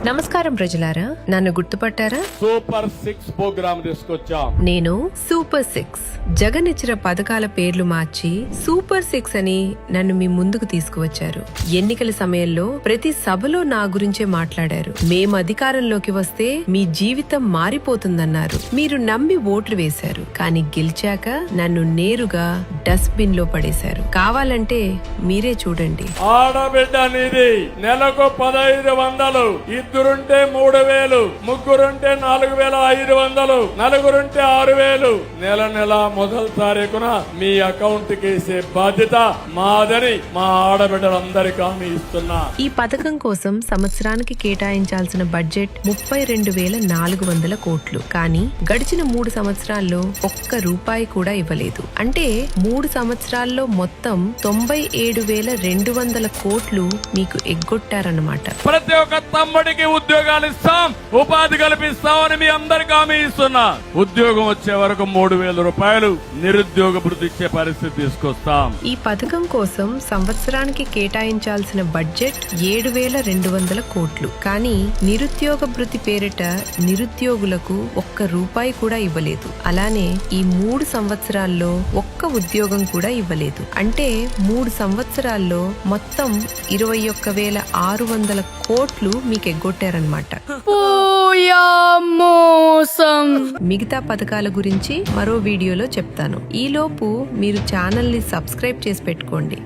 నమస్కారం ప్రజలారా, నన్ను గుర్తుపట్టారా? సూపర్ 6 ప్రోగ్రామ్ తీసుకొచ్చాం. నేను సూపర్ 6 జగన్ ఇచ్చిన పథకాల పేర్లు మార్చి సూపర్ 6 అని నన్ను మీ ముందుకు తీసుకువచ్చారు. ఎన్నికల సమయంలో ప్రతి సభలో నా గురించే మాట్లాడారు. మేము అధికారంలోకి వస్తే మీ జీవితం మారిపోతుందన్నారు. మీరు నమ్మి ఓట్లు వేశారు, కానీ గెలిచాక నన్ను నేరుగా డస్ట్బిన్ లో పడేశారు. కావాలంటే మీరే చూడండి. ఆడబిడ్డ నిధి నెలకు 1500, ఇద్దరుంటే 3000, ముగ్గురుంటే 4500, నలుగురుంటే 6000. నెల నెల మొదటి తారీఖున మీ అకౌంట్ కి వేసే బాధ్యత మాదని మా ఆడబిడ్డలందరికీ హామీ ఇస్తున్నా. ఈ పథకం కోసం సంవత్సరానికి కేటాయించాల్సిన బడ్జెట్ 32,400 కోట్లు. కానీ గడిచిన 3 సంవత్సరాల్లో ఒక్క రూపాయి కూడా ఇవ్వలేదు. అంటే 3 సంవత్సరాల్లో మొత్తం 97,200 కోట్లు మీకు ఎగ్గొట్టారన్నమాట. ప్రతి ఒక్క తమ్ముడికి ఉద్యోగాలు ఇస్తాం, ఉపాధి కల్పిస్తామని మీ అందరికీ హామీ ఇస్తున్నా. ఉద్యోగం వచ్చే వరకు 3,000 రూపాయలు నిరుద్యోగ భృతి ఇచ్చే పరిస్థితి తీసుకొస్తాం. ఈ పథకం కోసం సంవత్సరానికి కేటాయించాల్సిన బడ్జెట్ 7,200 కోట్లు. కానీ నిరుద్యోగ భృతి పేరిట నిరుద్యోగులకు ఒక్క రూపాయి కూడా ఇవ్వలేదు. అలానే ఈ 3 సంవత్సరాల్లో ఒక్క ఉద్యోగం కూడా ఇవ్వలేదు. అంటే 3 సంవత్సరాల్లో మొత్తం 21,600 కోట్లు మీకు ఎగ్గొట్టారన్నమాట. మిగతా పథకాల గురించి మరో వీడియోలో చెప్తాను. ఈలోపు మీరు ఛానల్ ని సబ్స్క్రైబ్ చేసి పెట్టుకోండి.